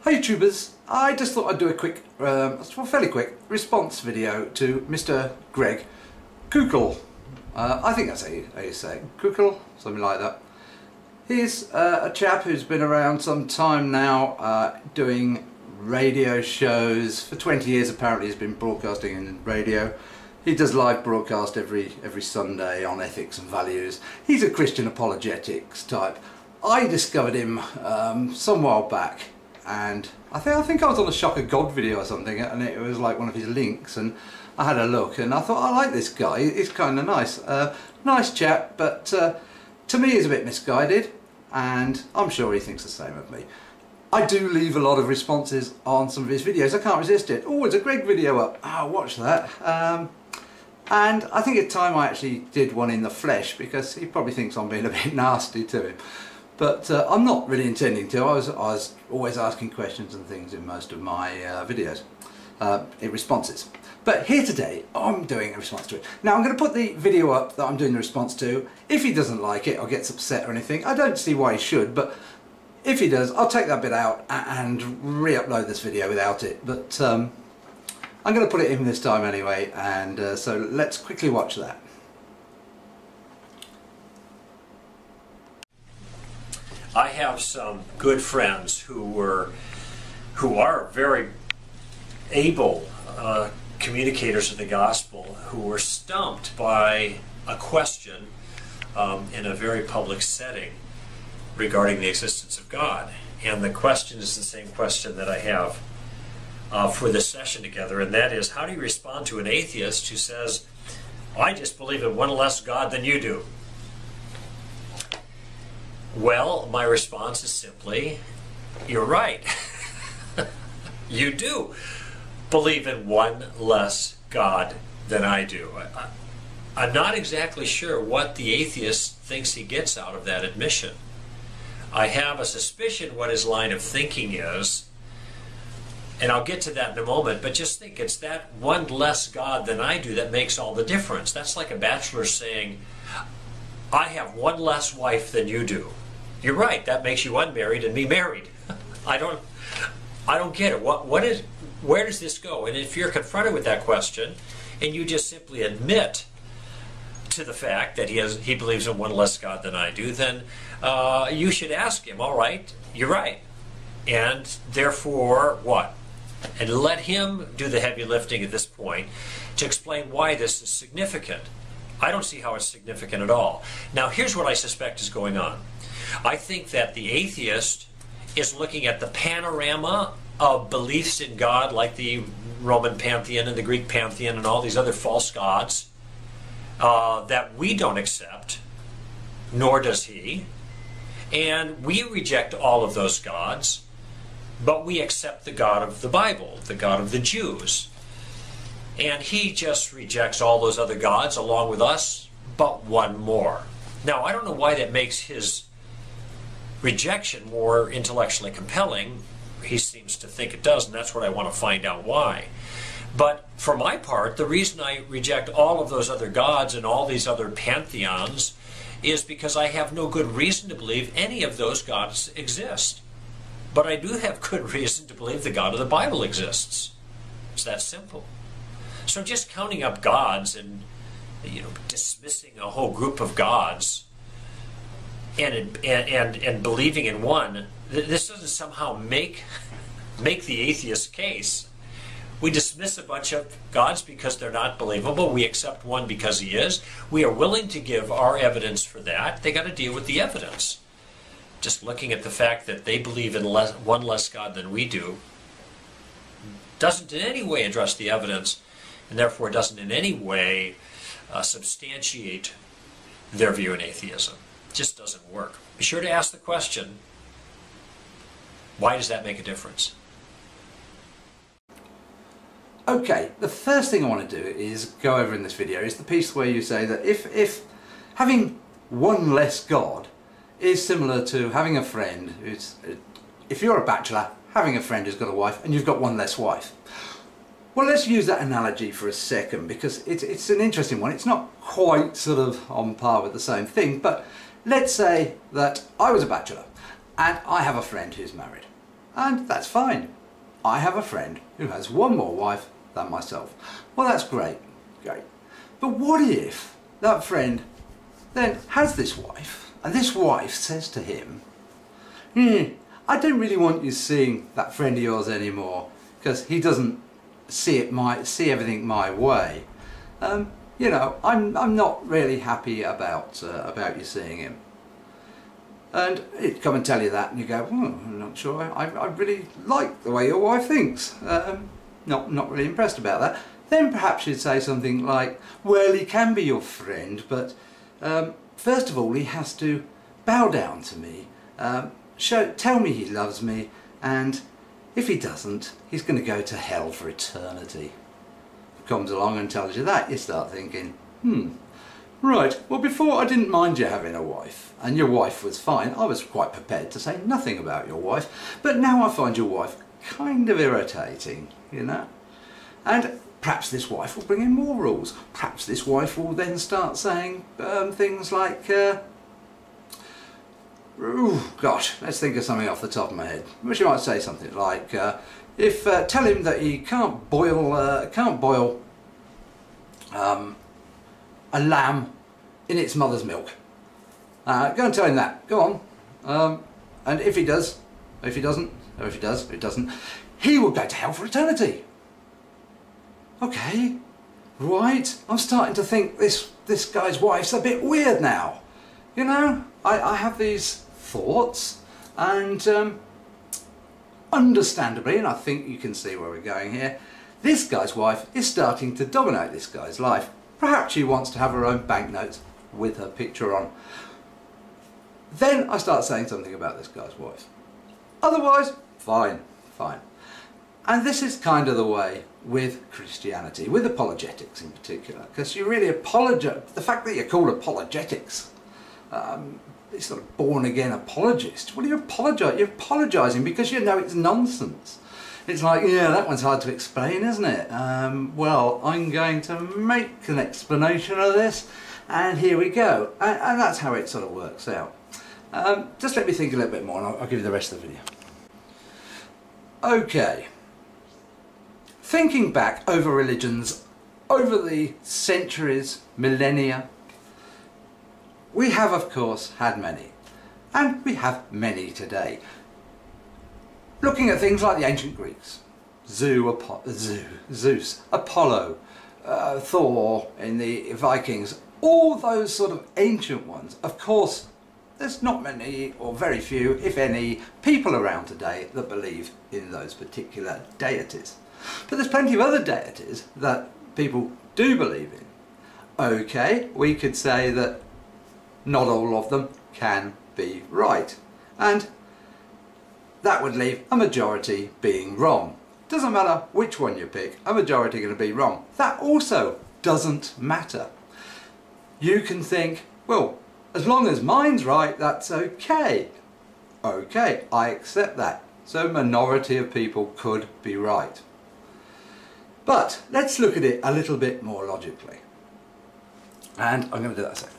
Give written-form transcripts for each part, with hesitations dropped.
Hi YouTubers, I just thought I'd do a quick, fairly quick response video to Mr. Greg Koukl. I think that's how you say it. Koukl, something like that. He's a chap who's been around some time now, doing radio shows. For 20 years apparently he's been broadcasting in radio. He does live broadcast every Sunday on ethics and values. He's a Christian apologetics type. I discovered him some while back, and I think I was on a Shock of God video or something, and it was like one of his links, and I had a look and I thought, I like this guy, he's kind of nice. Nice chap, but to me he's a bit misguided, and I'm sure he thinks the same of me. I do leave a lot of responses on some of his videos. I can't resist it. Oh, there's a Greg video up. I'll watch that. And I think it's time I actually did one in the flesh, because he probably thinks I'm being a bit nasty to him. But I'm not really intending to. I was always asking questions and things in most of my videos, in responses. But here today, I'm doing a response to it. Now I'm going to put the video up that I'm doing the response to. If he doesn't like it or gets upset or anything, I don't see why he should, but if he does, I'll take that bit out and re-upload this video without it. But I'm going to put it in this time anyway, and so let's quickly watch that. I have some good friends who are very able communicators of the gospel, who were stumped by a question in a very public setting regarding the existence of God. And the question is the same question that I have for this session together, and that is, how do you respond to an atheist who says, I just believe in one less God than you do? Well, my response is simply, you're right. You do believe in one less God than I do. I'm not exactly sure what the atheist thinks he gets out of that admission. I have a suspicion what his line of thinking is, and I'll get to that in a moment, but just think, it's that one less God than I do that makes all the difference. That's like a bachelor saying, I have one less wife than you do. You're right, that makes you unmarried and me married. I don't get it. Where does this go? And if you're confronted with that question and you just simply admit to the fact that he believes in one less God than I do, then you should ask him, all right, you're right. And therefore, what? And let him do the heavy lifting at this point to explain why this is significant. I don't see how it's significant at all. Now, here's what I suspect is going on. I think that the atheist is looking at the panorama of beliefs in God, like the Roman pantheon and the Greek pantheon and all these other false gods that we don't accept, nor does he. And we reject all of those gods, but we accept the God of the Bible, the God of the Jews. And he just rejects all those other gods along with us, but one more. Now, I don't know why that makes his rejection more intellectually compelling. He seems to think it does, and that's what I want to find out why. But for my part, the reason I reject all of those other gods and all these other pantheons is because I have no good reason to believe any of those gods exist. But I do have good reason to believe the God of the Bible exists. It's that simple. So just counting up gods and dismissing a whole group of gods and believing in one, this doesn't somehow make the atheist case. We dismiss a bunch of gods because they're not believable. We accept one because he is. We are willing to give our evidence for that. They got to deal with the evidence. Just looking at the fact that they believe in one less God than we do doesn't in any way address the evidence, and therefore doesn't in any way substantiate their view in atheism. It just doesn't work. Be sure to ask the question, why does that make a difference? Okay, the first thing I want to do is go over in this video is the piece where you say that if having one less God is similar to having a friend who's, if you're a bachelor, having a friend who's got a wife and you've got one less wife. Well, let's use that analogy for a second, because it's an interesting one. It's not quite sort of on par with the same thing, but let's say that I was a bachelor and I have a friend who's married. And that's fine. I have a friend who has one more wife than myself. Well, that's great, great. But what if that friend then has this wife, and this wife says to him, I don't really want you seeing that friend of yours anymore because he doesn't see everything my way. You know, I'm not really happy about you seeing him. And he'd come and tell you that, and you go, I'm not sure. I really like the way your wife thinks. Not really impressed about that. Then perhaps you'd say something like, well, he can be your friend, but first of all, he has to bow down to me, tell me he loves me, and if he doesn't, he's going to go to hell for eternity. If he comes along and tells you that, you start thinking, right, well, before I didn't mind you having a wife, and your wife was fine. I was quite prepared to say nothing about your wife, but now I find your wife kind of irritating, you know? And perhaps this wife will bring in more rules. Perhaps this wife will then start saying things like, gosh, let's think of something off the top of my head. She might say something like, tell him that he can't boil a lamb in its mother's milk. Go and tell him that. Go on. And if he does, or if he doesn't, or if he does, or he doesn't, he will go to hell for eternity. Okay, right. I'm starting to think this guy's wife's a bit weird now. You know, I have these thoughts, and understandably, and I think you can see where we're going here, this guy's wife is starting to dominate this guy's life. Perhaps she wants to have her own banknotes with her picture on. Then I start saying something about this guy's wife. Otherwise, fine, fine. And this is kind of the way with Christianity, with apologetics in particular, because you really apologize. The fact that you're called apologetics, it's sort of born again apologist. What do you apologise? You're apologising because you know it's nonsense. It's like, yeah, that one's hard to explain, isn't it? Well, I'm going to make an explanation of this, and here we go. And that's how it sort of works out. Just let me think a little bit more, and I'll give you the rest of the video. Okay. Thinking back over religions, over the centuries, millennia, we have, of course, had many. And we have many today. Looking at things like the ancient Greeks, Zeus, Apollo, Thor in the Vikings, all those sort of ancient ones. Of course, there's not many, or very few, if any, people around today that believe in those particular deities. But there's plenty of other deities that people do believe in. Okay, we could say that not all of them can be right. And that would leave a majority being wrong. Doesn't matter which one you pick, a majority are going to be wrong. That also doesn't matter. You can think, well, as long as mine's right, that's okay. Okay, I accept that. So a minority of people could be right. But let's look at it a little bit more logically. And I'm going to do that a second.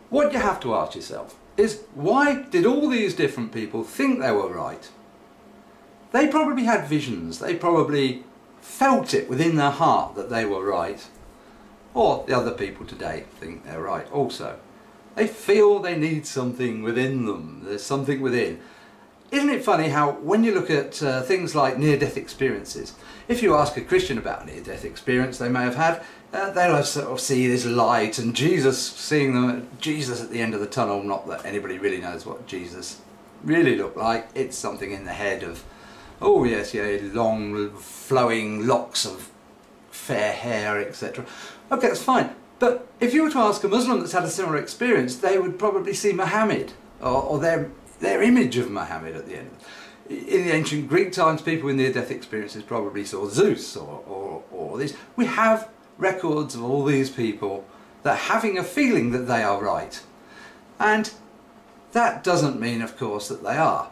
What you have to ask yourself is, why did all these different people think they were right? They probably had visions, they probably felt it within their heart that they were right. Or the other people today think they're right also. They feel they need something within them, there's something within. Isn't it funny how when you look at things like near-death experiences, if you ask a Christian about a near-death experience they may have had, they'll sort of see this light and Jesus at the end of the tunnel. Not that anybody really knows what Jesus really looked like. It's something in the head of, oh yes, yeah, long flowing locks of fair hair, etc. Okay, that's fine. But if you were to ask a Muslim that's had a similar experience, they would probably see Muhammad, or their image of Muhammad at the end. In the ancient Greek times, people with near-death experiences probably saw Zeus or this. We have records of all these people that are having a feeling that they are right. And that doesn't mean, of course, that they are.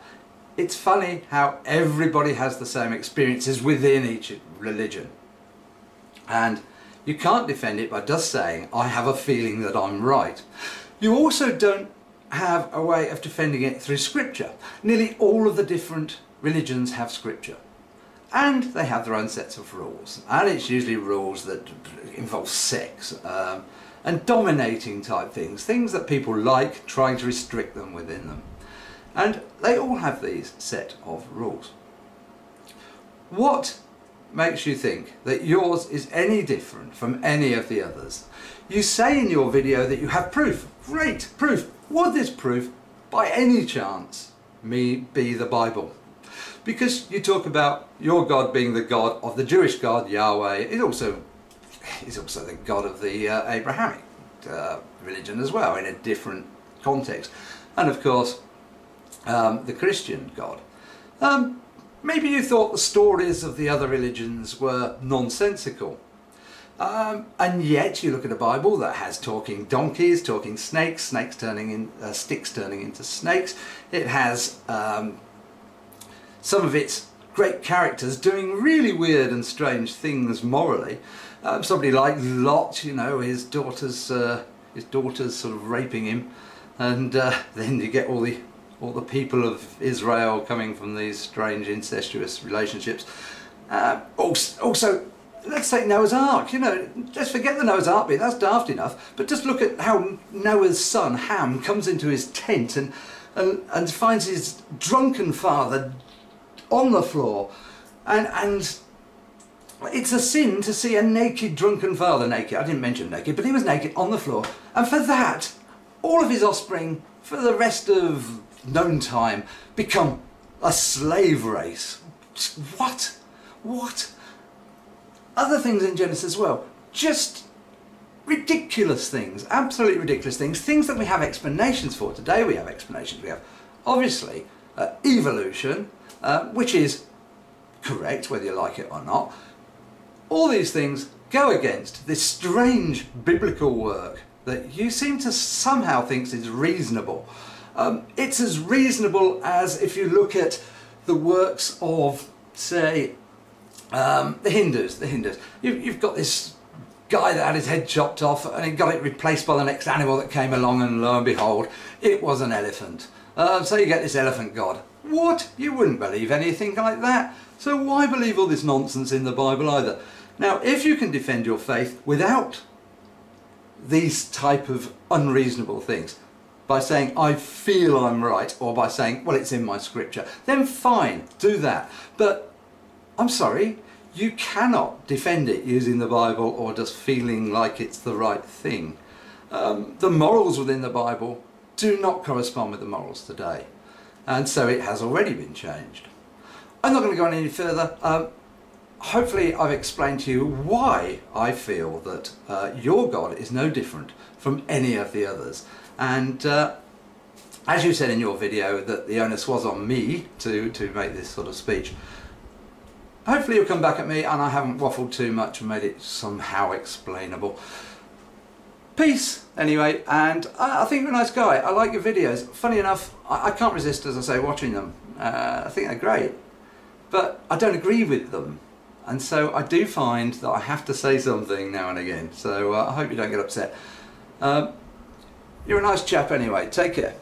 It's funny how everybody has the same experiences within each religion. And you can't defend it by just saying, I have a feeling that I'm right. You also don't have a way of defending it through scripture. Nearly all of the different religions have scripture. And they have their own sets of rules. And it's usually rules that involve sex and dominating type things. Things that people like, trying to restrict them within them. And they all have these set of rules. What makes you think that yours is any different from any of the others? You say in your video that you have proof. Great, proof. Would this proof, by any chance, be the Bible? Because you talk about your God being the God of the Jewish God, Yahweh. He's also the God of the Abrahamic religion as well, in a different context. And of course, the Christian God. Maybe you thought the stories of the other religions were nonsensical. And yet you look at a Bible that has talking donkeys, talking snakes, sticks turning into snakes. It has some of its great characters doing really weird and strange things morally. Somebody like Lot, you know, his daughters sort of raping him, and then you get all the people of Israel coming from these strange incestuous relationships. Also, let's take Noah's Ark. You know, just forget the Noah's Ark bit, that's daft enough, but just look at how Noah's son Ham comes into his tent and finds his drunken father on the floor, and it's a sin to see a naked drunken father naked. I didn't mention naked, but he was naked on the floor, and for that all of his offspring for the rest of known time become a slave race. What? Other things in Genesis as well, just ridiculous things, absolutely ridiculous things that we have explanations for. Today we have explanations. We have obviously evolution, which is correct whether you like it or not. All these things go against this strange biblical work that you seem to somehow think is reasonable. It's as reasonable as if you look at the works of, say, the Hindus. You've got this guy that had his head chopped off and he got it replaced by the next animal that came along, and lo and behold, it was an elephant. So you get this elephant god. What? You wouldn't believe anything like that. So why believe all this nonsense in the Bible either? Now, if you can defend your faith without these type of unreasonable things, by saying, I feel I'm right, or by saying, well, it's in my scripture, then fine, do that. But I'm sorry, you cannot defend it using the Bible or just feeling like it's the right thing. The morals within the Bible do not correspond with the morals today, and so it has already been changed. I'm not going to go on any further. Hopefully I've explained to you why I feel that your God is no different from any of the others. And as you said in your video, that the onus was on me to make this sort of speech. Hopefully you'll come back at me and I haven't waffled too much and made it somehow explainable. Peace, anyway, and I think you're a nice guy. I like your videos. Funny enough, I can't resist, as I say, watching them. I think they're great, but I don't agree with them. And so I do find that I have to say something now and again. So I hope you don't get upset. You're a nice chap anyway. Take care.